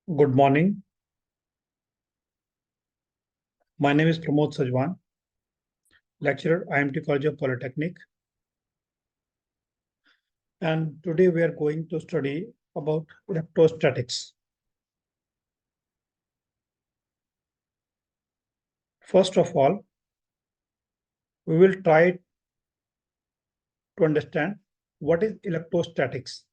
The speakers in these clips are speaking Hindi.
Good morning. My name is Pramod Sajwan, lecturer, IMT College of Polytechnic. And today we are going to study about electrostatics. First of all, we will try to understand what is electrostatics.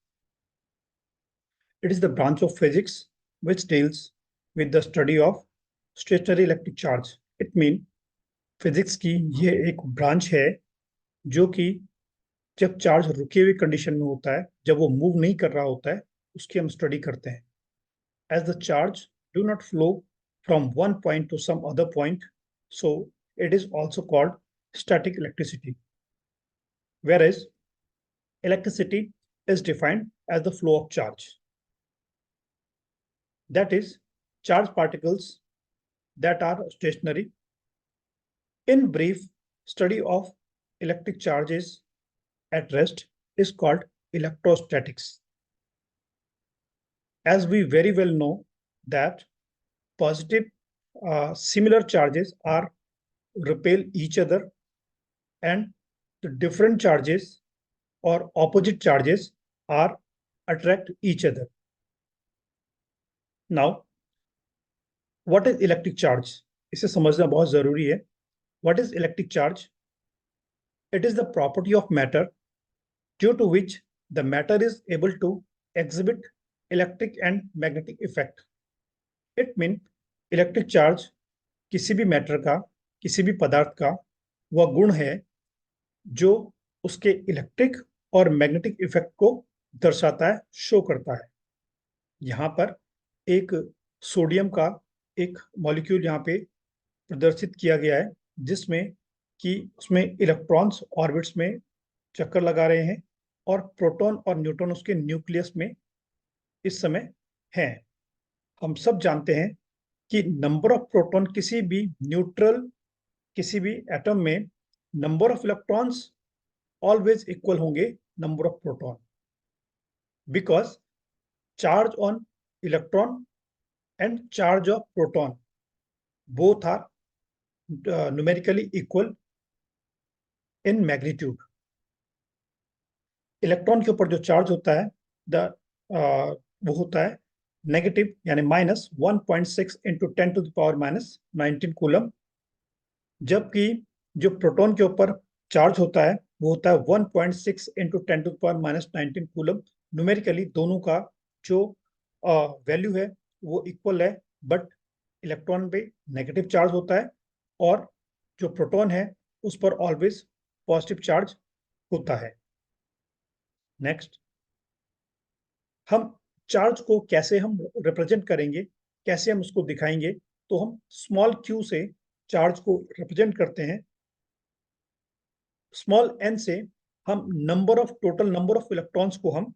It is the branch of physics which deals with the study of stationary electric charge. It means physics की ये एक ब्रांच है जो कि जब चार्ज रुके हुए कंडीशन में होता है, जब वो मूव नहीं कर रहा होता है, उसकी हम स्टडी करते हैं. As the charge do not flow from one point to some other point, so it is also called static electricity. Whereas electricity is defined as the flow of charge. That is, charge particles that are stationary. In brief, study of electric charges at rest is called electrostatics. As we very well know that positive similar charges are repel each other, and the different charges or opposite charges are attract each other. Now, what is electric charge? इसे समझना बहुत जरूरी है. What is electric charge? It is the property of matter due to which the matter is able to exhibit electric and magnetic effect. It means electric charge किसी भी मैटर का, किसी भी पदार्थ का वह गुण है जो उसके इलेक्ट्रिक और मैग्नेटिक इफेक्ट को दर्शाता है, शो करता है. यहाँ पर एक सोडियम का एक मॉलिक्यूल यहाँ पे प्रदर्शित किया गया है, जिसमें कि उसमें इलेक्ट्रॉन्स ऑर्बिट्स में चक्कर लगा रहे हैं और प्रोटॉन और न्यूट्रॉन उसके न्यूक्लियस में इस समय हैं. हम सब जानते हैं कि नंबर ऑफ प्रोटॉन किसी भी न्यूट्रल, किसी भी एटम में number of electrons always equal होंगे number of proton, because charge on electron and charge of proton both are numerically equal in magnitude. Electron के ऊपर जो चार्ज होता है वो होता है नेगेटिव, यानी -1.6 इंटू 10⁻⁻19 कूलम, जबकि जो प्रोटॉन के ऊपर चार्ज होता है वो होता है 1.6 इंटू 10⁻⁻19 कूलम. न्यूमेरिकली दोनों का जो वैल्यू है वो इक्वल है, बट इलेक्ट्रॉन पे नेगेटिव चार्ज होता है और जो प्रोटॉन है उस पर ऑलवेज पॉजिटिव चार्ज होता है. नेक्स्ट, हम चार्ज को कैसे हम रिप्रेजेंट करेंगे, कैसे हम उसको दिखाएंगे, तो हम स्मॉल क्यू से चार्ज को रिप्रेजेंट करते हैं. स्मॉल एन से हम टोटल नंबर ऑफ इलेक्ट्रॉन्स को हम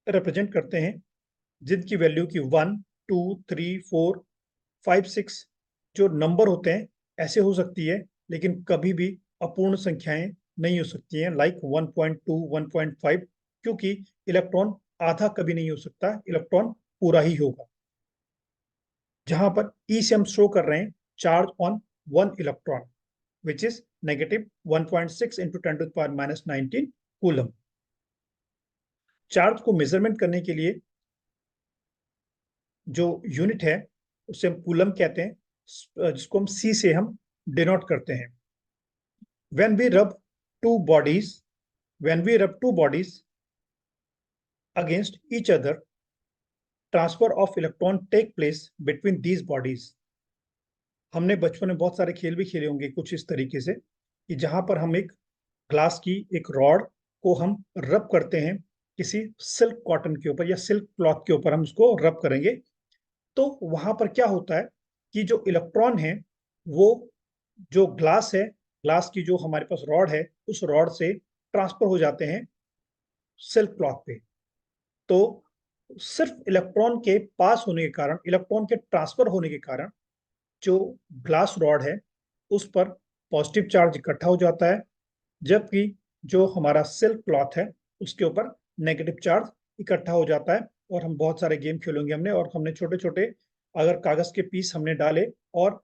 रिप्रेजेंट करते हैं, जिनकी वैल्यू की 1, 2, 3, 4, 5, 6 जो नंबर होते हैं ऐसे हो सकती है, लेकिन कभी भी अपूर्ण संख्याएं नहीं हो सकती हैं, लाइक 1.2, 1.5, क्योंकि इलेक्ट्रॉन आधा कभी नहीं हो सकता, इलेक्ट्रॉन पूरा ही होगा. जहां पर ई से हम शो कर रहे हैं charge on one electron which is -1.6 into 10⁻⁻19 coulomb. Charge को मेजरमेंट करने के लिए जो यूनिट है उसे हम कूलम कहते हैं, जिसको हम सी से हम डिनोट करते हैं. when we rub two bodies when we rub two bodies against each other, transfer of electron take place between these bodies. हमने बचपन में बहुत सारे खेल भी खेले होंगे कुछ इस तरीके से, कि जहां पर हम एक ग्लास की एक रॉड को हम रब करते हैं किसी सिल्क कॉटन के ऊपर या सिल्क क्लॉथ के ऊपर, हम उसको रब करेंगे, तो वहां पर क्या होता है कि जो इलेक्ट्रॉन है वो जो ग्लास है, ग्लास की जो हमारे पास रॉड है, उस रॉड से ट्रांसफर हो जाते हैं सिल्क क्लॉथ पे. तो सिर्फ इलेक्ट्रॉन के पास होने के कारण, इलेक्ट्रॉन के ट्रांसफर होने के कारण जो ग्लास रॉड है उस पर पॉजिटिव चार्ज इकट्ठा हो जाता है, जबकि जो हमारा सिल्क क्लॉथ है उसके ऊपर नेगेटिव चार्ज इकट्ठा हो जाता है. और हम बहुत सारे गेम खेलेंगे हमने, और हमने छोटे छोटे अगर कागज के पीस हमने डाले और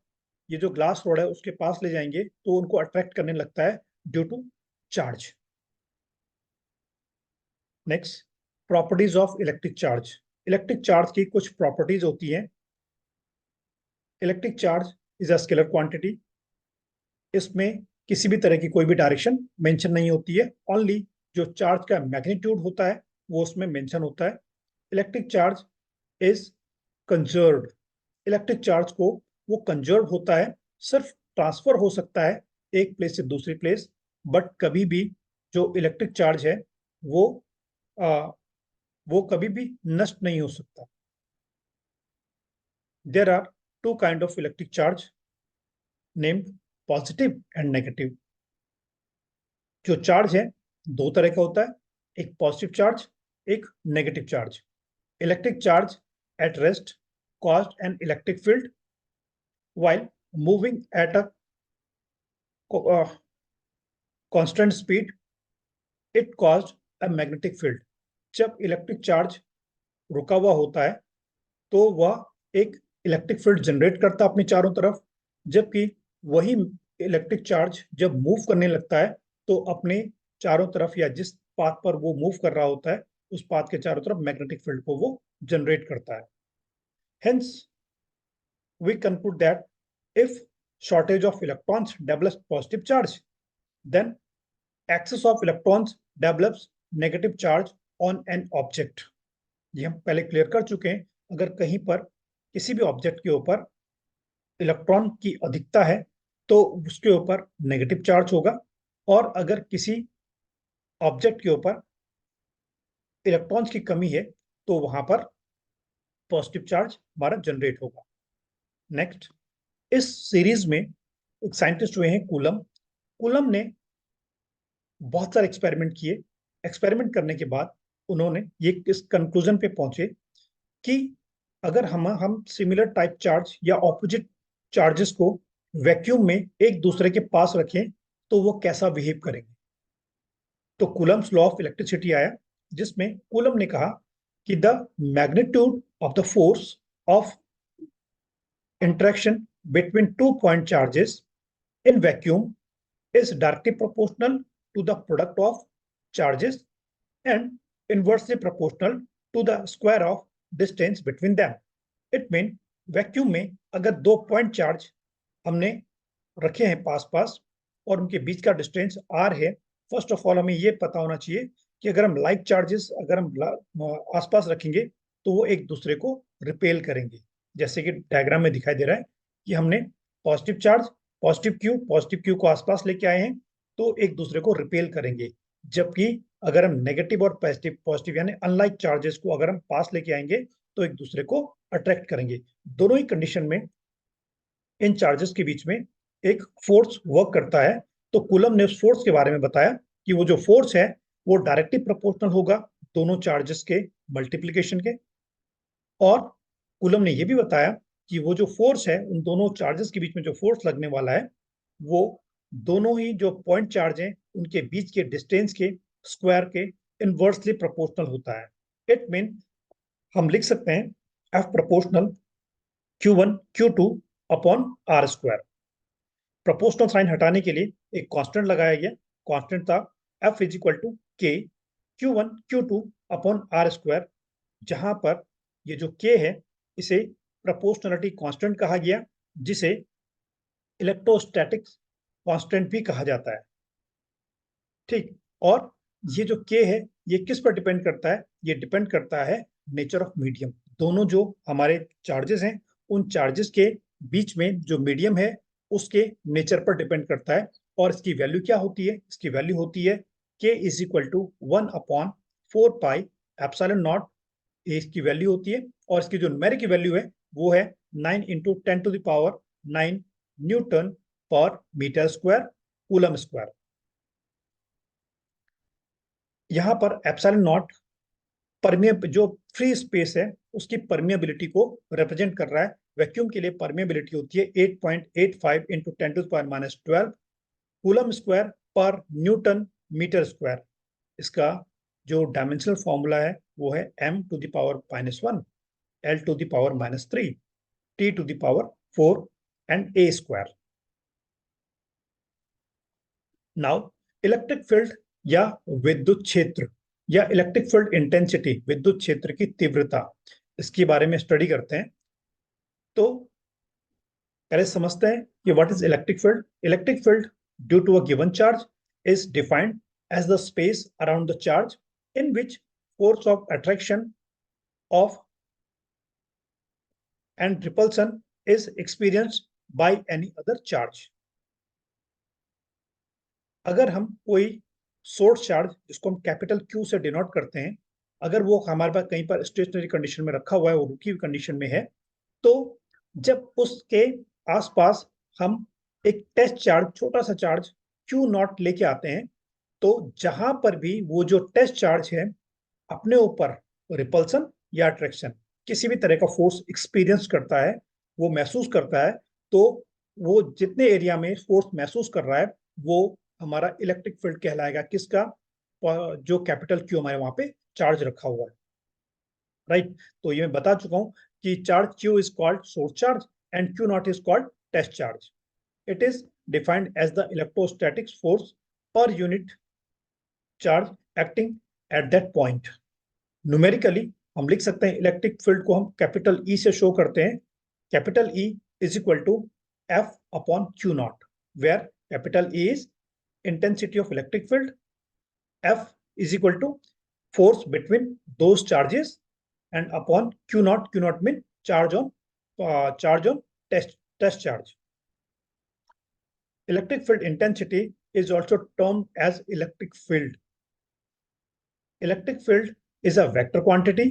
ये जो ग्लास रोड है उसके पास ले जाएंगे तो उनको अट्रैक्ट करने लगता है due to charge. Next, properties of electric charge. Electric charge की कुछ प्रॉपर्टीज होती हैं। Electric charge is a scalar quantity. इसमें किसी भी तरह की कोई भी डायरेक्शन मेंशन नहीं होती है, ओनली जो चार्ज का मैग्नीट्यूड होता है वो उसमें मेंशन होता है। Electric charge is conserved. Electric charge को वो कंजर्व होता है, सिर्फ ट्रांसफर हो सकता है एक प्लेस से दूसरी प्लेस, बट कभी भी जो इलेक्ट्रिक चार्ज है वो आ, वो कभी भी नष्ट नहीं हो सकता। There are two kind of electric charge named positive and negative. जो चार्ज है दो तरह का होता है, एक पॉजिटिव चार्ज, एक negative charge. Electric charge at rest caused an electric field while moving at a constant speed, it caused a magnetic field। जब इलेक्ट्रिक चार्ज रुका हुआ होता है तो वह एक इलेक्ट्रिक फील्ड जनरेट करता है अपने चारों तरफ, जबकि वही इलेक्ट्रिक चार्ज जब मूव करने लगता है तो अपने चारों तरफ या जिस पाथ पर वो मूव कर रहा होता है उस पाथ के चारों तरफ मैग्नेटिक फील्ड को वो जनरेट करता है। Hence we conclude that if shortage of electrons develops positive charge, then excess of electrons develops negative charge on an object। ये हम पहले क्लियर कर चुके हैं। अगर कहीं पर किसी भी ऑब्जेक्ट के ऊपर इलेक्ट्रॉन की अधिकता है तो उसके ऊपर नेगेटिव चार्ज होगा, और अगर किसी ऑब्जेक्ट के ऊपर इलेक्ट्रॉन्स की कमी है तो वहां पर पॉजिटिव चार्ज हमारा जनरेट होगा। नेक्स्ट, इस सीरीज में एक साइंटिस्ट हुए हैं कूलम। कूलम ने बहुत सारे एक्सपेरिमेंट किए। एक्सपेरिमेंट करने के बाद उन्होंने ये इस कंक्लूजन पे पहुंचे कि अगर हम सिमिलर टाइप चार्ज या ऑपोजिट चार्जेस को वैक्यूम में एक दूसरे के पास रखें तो वो कैसा बिहेव करेंगे। तो कूलम्स लॉ ऑफ इलेक्ट्रिसिटी आया, जिसमें कूलम ने कहा कि the magnitude of the force of interaction between 2 point charges in vacuum is directly proportional to the product of charges and inversely proportional to the square of distance between them। It means vacuum में अगर 2 पॉइंट चार्ज हमने रखे हैं पास पास और उनके बीच का डिस्टेंस r है, फर्स्ट ऑफ ऑल हमें ये पता होना चाहिए कि अगर हम लाइक चार्जेस अगर हम आसपास रखेंगे तो वो एक दूसरे को रिपेल करेंगे। जैसे कि डायग्राम में दिखाई दे रहा है कि हमने पॉजिटिव चार्ज पॉजिटिव क्यू को आसपास लेके आए हैं तो एक दूसरे को रिपेल करेंगे, जबकि अगर हम नेगेटिव और पॉजिटिव पॉजिटिव यानी अनलाइक चार्जेस को अगर हम पास लेके आएंगे तो एक दूसरे को अट्रैक्ट करेंगे। दोनों ही कंडीशन में इन चार्जेस के बीच में एक फोर्स वर्क करता है। तो कूलम ने उस फोर्स के बारे में बताया कि वो जो फोर्स है वो डायरेक्टली प्रोपोर्शनल होगा दोनों चार्जेस के मल्टीप्लीकेशन के, और कूलम ने यह भी बताया कि वो जो फोर्स है उन दोनों चार्जेस के बीच में जो फोर्स लगने वाला है वो दोनों ही जो पॉइंट चार्ज हैं उनके बीच के डिस्टेंस के स्क्वायर के इनवर्सली प्रोपोर्शनल होता है। इट मीन हम लिख सकते हैं F proportional Q1 Q2 upon R square. Proportional sign हटाने के लिए एक कांस्टेंट लगाया गया। कांस्टेंट था एफ इज इक्वल टू के Q1 Q2 upon R square, जहां पर ये जो k है इसे प्रोपोर्शनलिटी कांस्टेंट कहा गया, जिसे इलेक्ट्रोस्टैटिक कांस्टेंट भी कहा जाता है। ठीक, और ये जो k है ये किस पर डिपेंड करता है? ये डिपेंड करता है नेचर ऑफ मीडियम। दोनों जो हमारे चार्जेस हैं उन चार्जेस के बीच में जो मीडियम है उसके नेचर पर डिपेंड करता है। और इसकी वैल्यू क्या होती है? इसकी वैल्यू होती है k is equal to 1/4 pi epsilon nought, ये इसकी वैल्यू होती है। और इसकी जो न्यूमेरिक वैल्यू है वो है 9 इंटू 10⁹ न्यूटन पर मीटर स्क्वायर कूलम स्क्वायर। यहाँ पर एप्सिलॉन नॉट परमिए जो फ्री स्पेस है उसकी परमिएबिलिटी को रिप्रेजेंट कर रहा है। वैक्यूम के लिए परमिएबिलिटी होती है 8.85 into 10⁻12 coulomb square per newton metre square. इसका जो डायमेंशनल फॉर्मूला है वो है m to the power -1, l to the power -3, t to the power 4 and a square. Now electric field या विद्युत क्षेत्र या इलेक्ट्रिक फील्ड इंटेंसिटी, विद्युत क्षेत्र की तीव्रता, इसके बारे में स्टडी करते हैं। तो पहले समझते हैं कि what is electric field. Electric field due to a given charge is defined as the space around the charge in which force of attraction of and repulsion is experienced by any other charge। अगर हम कोई सोर्स चार्ज जिसको हम कैपिटल क्यू से डिनोट करते हैं, अगर वो हमारे पास कहीं पर स्टेशनरी कंडीशन में रखा हुआ है, वो रुकी हुई कंडीशन में है, तो जब उसके आसपास हम एक टेस्ट चार्ज, छोटा सा चार्ज क्यू नॉट लेके आते हैं, तो जहां पर भी वो जो टेस्ट चार्ज है अपने ऊपर रिपल्सन या अट्रैक्शन, किसी भी तरह का फोर्स एक्सपीरियंस करता है, वो महसूस करता है, तो वो जितने एरिया में फोर्स महसूस कर रहा है वो हमारा इलेक्ट्रिक फील्ड कहलाएगा। किसका? जो कैपिटल क्यू हमारे वहां पे चार्ज रखा हुआ है, राइट। तो ये मैं बता चुका हूं कि charge Q is called source charge and Q nought is called test charge. It is defined as the electrostatic force per unit charge acting at that point. Numerically हम लिख सकते हैं इलेक्ट्रिक फील्ड को हम कैपिटल ई से शो करते हैं। Capital E is equal to F upon Q nought, where capital E is intensity of electric field, F is equal to force between those charges, and upon q naught mean charge on test charge. Electric field intensity is also termed as electric field. Electric field is a vector quantity.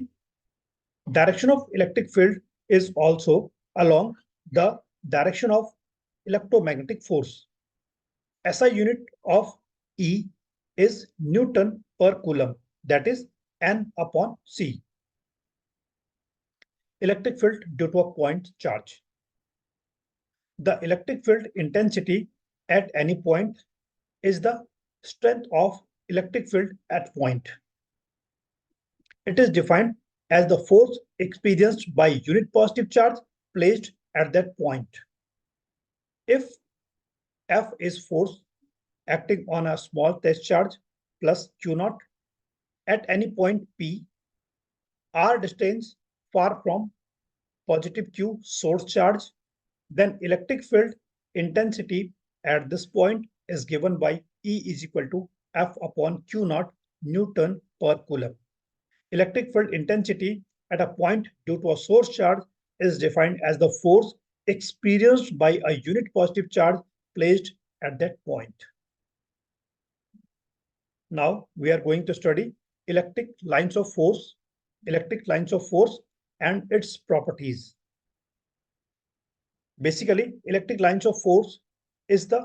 Direction of electric field is also along the direction of electromagnetic force. SI unit of E is Newton per coulomb, that is N upon C. Electric field due to a point charge. The electric field intensity at any point is the strength of electric field at point. It is defined as the force experienced by unit positive charge placed at that point. If F is force acting on a small test charge plus Q naught at any point P, R distance far from positive Q source charge, then electric field intensity at this point is given by E is equal to F upon Q naught Newton per coulomb. Electric field intensity at a point due to a source charge is defined as the force experienced by a unit positive charge placed at that point. Now we are going to study electric lines of force and its properties. Basically, electric lines of force is the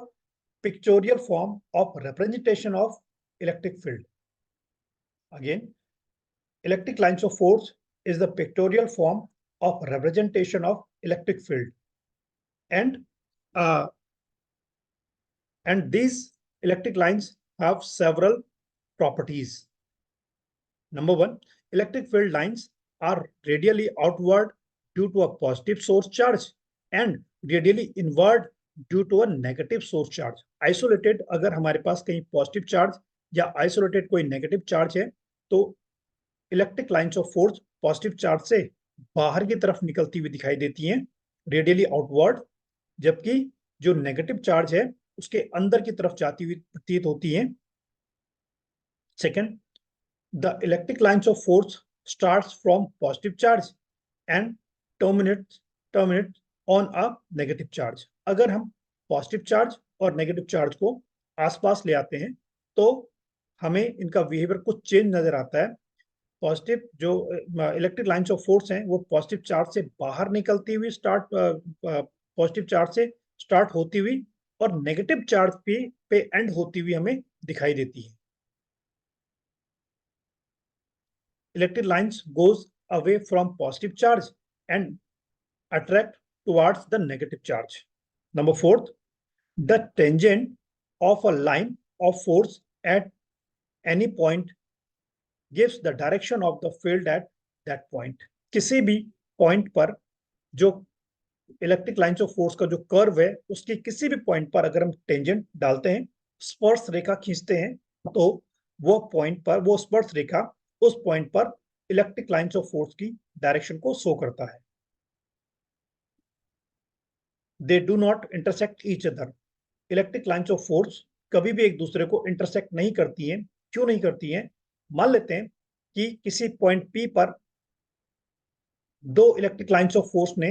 pictorial form of representation of electric field. Again, electric lines of force is the pictorial form of representation of electric field, and these electric lines have several properties. Number one, electric field lines are radially outward due to a positive source charge and radially inward due to a negative source charge. Isolated अगर हमारे पास कहीं पॉजिटिव चार्ज या आइसोलेटेड कोई नेगेटिव चार्ज है, तो electric lines of force positive charge से बाहर की तरफ निकलती हुई दिखाई देती हैं, रेडियली आउटवर्ड, जबकि जो नेगेटिव चार्ज है उसके अंदर की तरफ जाती हुई प्रतीत होती हैं। Second, the electric lines of force starts from positive charge and terminate on a negative charge. अगर हम पॉजिटिव चार्ज और नेगेटिव चार्ज को आसपास ले आते हैं तो हमें इनका बिहेवियर कुछ चेंज नजर आता है। पॉजिटिव जो इलेक्ट्रिक लाइंस ऑफ फोर्स हैं वो पॉजिटिव चार्ज से बाहर निकलती हुई पॉजिटिव चार्ज से स्टार्ट होती हुई और नेगेटिव चार्ज पे एंड होती हुई हमें दिखाई देती है। Electric lines goes away from positive charge and attract towards the negative charge. Number fourth, the tangent of a line of force at any point gives the direction of the field at that point. किसी भी पॉइंट पर जो इलेक्ट्रिक लाइन्स ऑफ फोर्स का जो कर्व है उसके किसी भी पॉइंट पर अगर हम टेंजेंट डालते हैं, स्पर्श रेखा खींचते हैं, तो वो पॉइंट पर वो स्पर्श रेखा उस पॉइंट पर इलेक्ट्रिक लाइन्स ऑफ फोर्स की डायरेक्शन को शो करता है। They do not intersect each other. Electric lines of force कभी भी एक दूसरे को इंटरसेक्ट नहीं करती हैं। क्यों नहीं करती हैं? मान लेते हैं कि किसी पॉइंट P पर दो इलेक्ट्रिक लाइन्स ऑफ फोर्स ने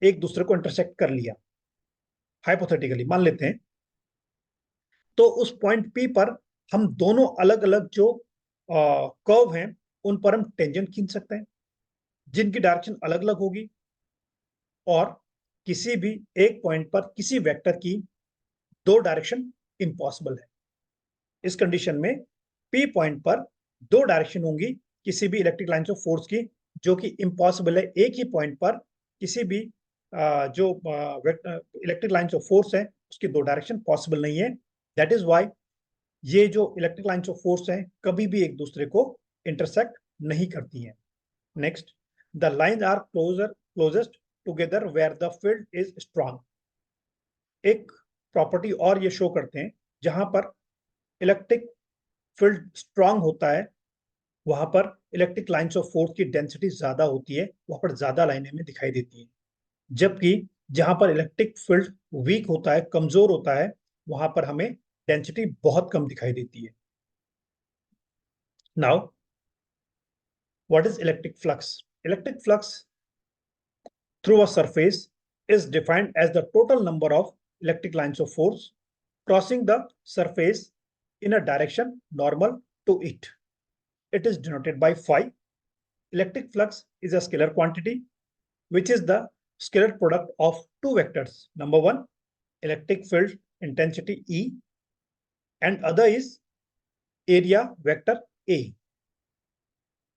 एक दूसरे को इंटरसेक्ट कर लिया, हाइपोथेटिकली मान लेते हैं। तो उस पॉइंट P पर हम दोनों अलग अलग जो कर्व हैं उन पर हम टेंजेंट खींच सकते हैं, जिनकी डायरेक्शन अलग अलग होगी, और किसी भी एक पॉइंट पर किसी वेक्टर की दो डायरेक्शन इम्पॉसिबल है। इस कंडीशन में P पॉइंट पर दो डायरेक्शन होंगी किसी भी इलेक्ट्रिक लाइन्स ऑफ फोर्स की, जो कि इम्पॉसिबल है। एक ही पॉइंट पर किसी भी जो इलेक्ट्रिक लाइन्स ऑफ फोर्स है उसकी दो डायरेक्शन पॉसिबल नहीं है। दैट इज वाई ये जो इलेक्ट्रिक लाइन्स ऑफ फोर्स हैं कभी भी एक दूसरे को इंटरसेक्ट नहीं करती हैं। Next, the lines are closest together where the field is strong. एक प्रॉपर्टी और ये शो करते हैं, जहां पर इलेक्ट्रिक फील्ड स्ट्रांग होता है वहां पर इलेक्ट्रिक लाइन्स ऑफ फोर्स की डेंसिटी ज्यादा होती है, वहां पर ज्यादा लाइनें हमें दिखाई देती है। जबकि जहां पर इलेक्ट्रिक फील्ड वीक होता है, कमजोर होता है, वहां पर हमें डेंसिटी बहुत कम दिखाई देती है। Now what is electric flux? Electric flux through a surface is defined as the total number of electric lines of force crossing the surface in a direction normal to it. It is denoted by phi. Electric flux is a scalar quantity which is the scalar product of two vectors. Number one, electric field intensity E, and other is area vector A.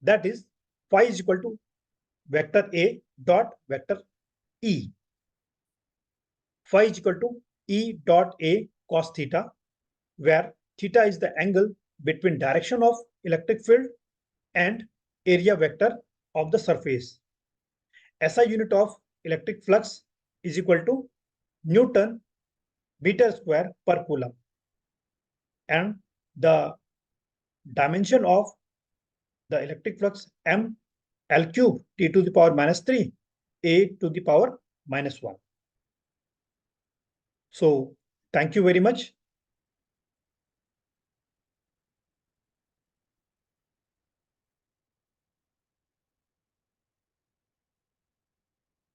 That is, phi is equal to vector A dot vector E. Phi is equal to E dot A cos theta, where theta is the angle between direction of electric field and area vector of the surface. SI unit of electric flux is equal to Newton meter square per coulomb, and the dimension of the electric flux M L cube T to the power minus 3 A to the power minus 1. So thank you very much.